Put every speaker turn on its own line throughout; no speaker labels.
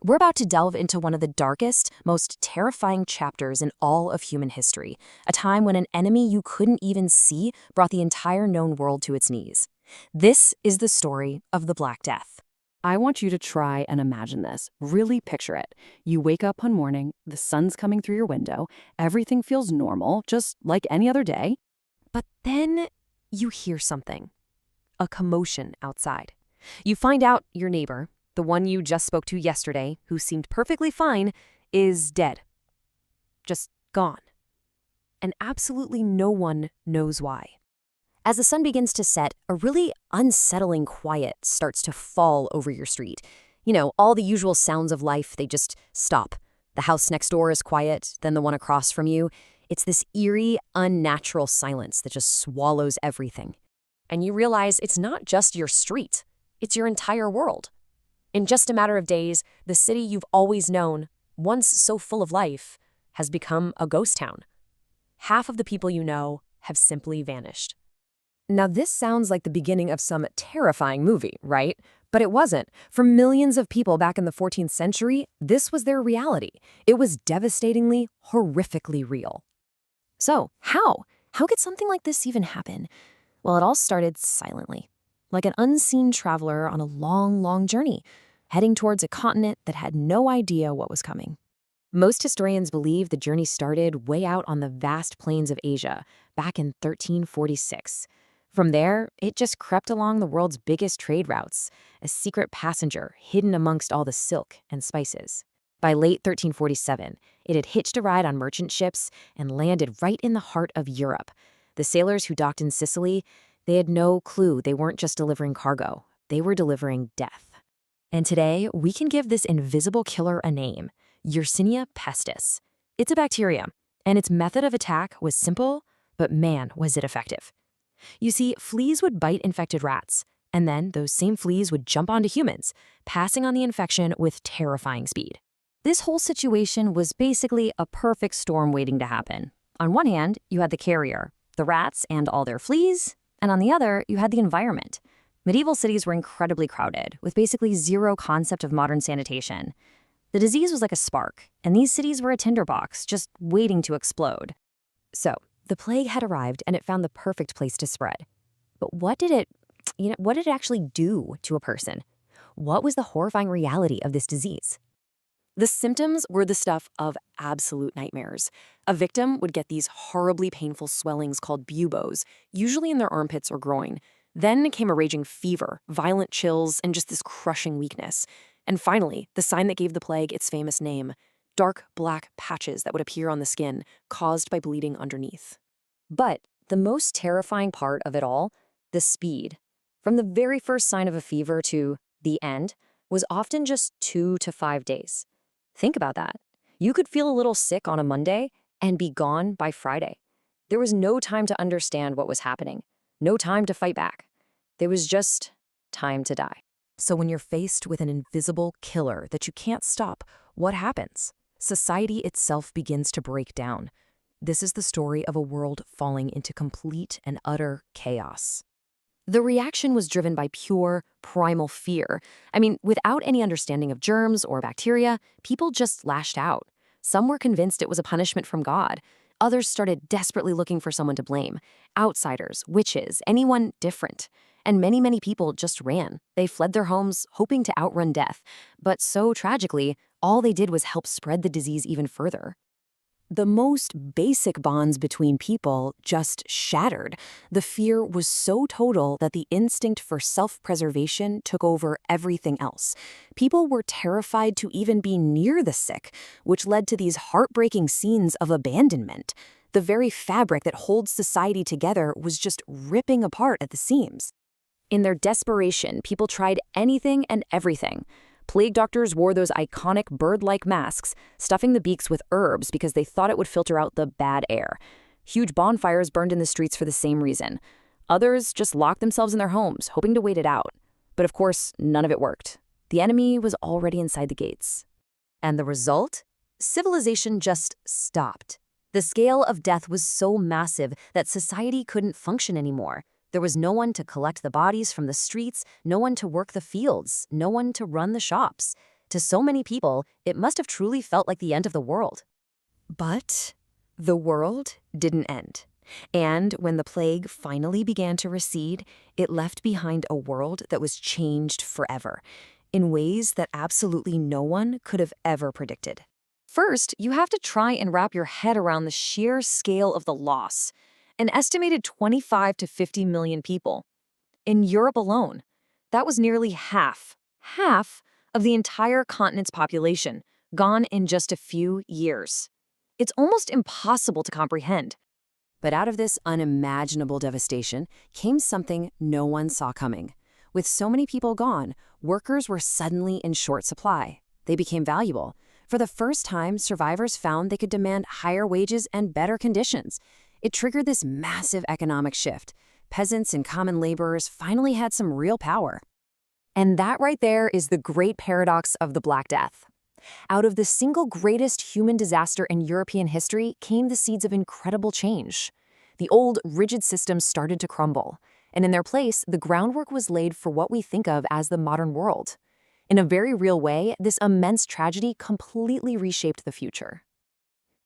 We're about to delve into one of the darkest, most terrifying chapters in all of human history, a time when an enemy you couldn't even see brought the entire known world to its knees. This is the story of the Black Death.
I want you to try and imagine this. Really picture it. You wake up one morning, the sun's coming through your window, everything feels normal, just like any other day.
But then you hear something, a commotion outside. You find out your neighbor, the one you just spoke to yesterday, who seemed perfectly fine, is dead. Just gone. And absolutely no one knows why. As the sun begins to set, a really unsettling quiet starts to fall over your street. All the usual sounds of life, they just stop. The house next door is quiet, then the one across from you. It's this eerie, unnatural silence that just swallows everything. And you realize it's not just your street, it's your entire world. In just a matter of days, the city you've always known, once so full of life, has become a ghost town. Half of the people you know have simply vanished. Now, this sounds like the beginning of some terrifying movie, right? But it wasn't. For millions of people back in the 14th century, this was their reality. It was devastatingly, horrifically real. So, how? How could something like this even happen? Well, it all started silently, like an unseen traveler on a long, long journey, heading towards a continent that had no idea what was coming. Most historians believe the journey started way out on the vast plains of Asia, back in 1346. From there, it just crept along the world's biggest trade routes, a secret passenger hidden amongst all the silk and spices. By late 1347, it had hitched a ride on merchant ships and landed right in the heart of Europe. The sailors who docked in Sicily, they had no clue they weren't just delivering cargo. They were delivering death. And today, we can give this invisible killer a name, Yersinia pestis. It's a bacteria, and its method of attack was simple, but man, was it effective. You see, fleas would bite infected rats, and then those same fleas would jump onto humans, passing on the infection with terrifying speed. This whole situation was basically a perfect storm waiting to happen. On one hand, you had the carrier, the rats and all their fleas, and on the other, you had the environment. Medieval cities were incredibly crowded, with basically zero concept of modern sanitation. The disease was like a spark, and these cities were a tinderbox, just waiting to explode. So, the plague had arrived, and it found the perfect place to spread. But what did it actually do to a person? What was the horrifying reality of this disease? The symptoms were the stuff of absolute nightmares. A victim would get these horribly painful swellings called buboes, usually in their armpits or groin. Then came a raging fever, violent chills, and just this crushing weakness. And finally, the sign that gave the plague its famous name, dark black patches that would appear on the skin, caused by bleeding underneath. But the most terrifying part of it all, the speed. From the very first sign of a fever to the end, was often just 2 to 5 days. Think about that. You could feel a little sick on a Monday and be gone by Friday. There was no time to understand what was happening. No time to fight back. There was just time to die. So when you're faced with an invisible killer that you can't stop, what happens? Society itself begins to break down. This is the story of a world falling into complete and utter chaos. The reaction was driven by pure, primal fear. Without any understanding of germs or bacteria, people just lashed out. Some were convinced it was a punishment from God. Others started desperately looking for someone to blame. Outsiders, witches, anyone different. And many, many people just ran. They fled their homes, hoping to outrun death. But so tragically, all they did was help spread the disease even further. The most basic bonds between people just shattered. The fear was so total that the instinct for self-preservation took over everything else. People were terrified to even be near the sick, which led to these heartbreaking scenes of abandonment. The very fabric that holds society together was just ripping apart at the seams. In their desperation, people tried anything and everything. Plague doctors wore those iconic bird-like masks, stuffing the beaks with herbs because they thought it would filter out the bad air. Huge bonfires burned in the streets for the same reason. Others just locked themselves in their homes, hoping to wait it out. But of course, none of it worked. The enemy was already inside the gates. And the result? Civilization just stopped. The scale of death was so massive that society couldn't function anymore. There was no one to collect the bodies from the streets, no one to work the fields, no one to run the shops. To so many people, it must have truly felt like the end of the world. But the world didn't end. And when the plague finally began to recede, it left behind a world that was changed forever, in ways that absolutely no one could have ever predicted. First, you have to try and wrap your head around the sheer scale of the loss. An estimated 25 to 50 million people. In Europe alone, that was nearly half of the entire continent's population, gone in just a few years. It's almost impossible to comprehend. But out of this unimaginable devastation came something no one saw coming. With so many people gone, workers were suddenly in short supply. They became valuable. For the first time, survivors found they could demand higher wages and better conditions. It triggered this massive economic shift. Peasants and common laborers finally had some real power. And that right there is the great paradox of the Black Death. Out of the single greatest human disaster in European history came the seeds of incredible change. The old, rigid systems started to crumble, and in their place, the groundwork was laid for what we think of as the modern world. In a very real way, this immense tragedy completely reshaped the future.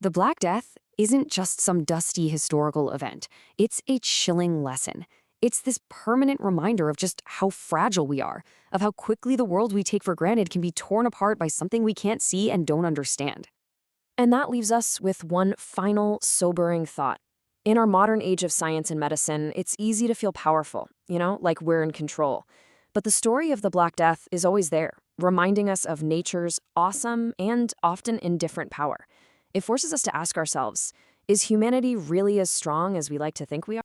The Black Death isn't just some dusty historical event. It's a chilling lesson. It's this permanent reminder of just how fragile we are, of how quickly the world we take for granted can be torn apart by something we can't see and don't understand. And that leaves us with one final, sobering thought. In our modern age of science and medicine, it's easy to feel powerful, like we're in control. But the story of the Black Death is always there, reminding us of nature's awesome and often indifferent power. It forces us to ask ourselves, is humanity really as strong as we like to think we are?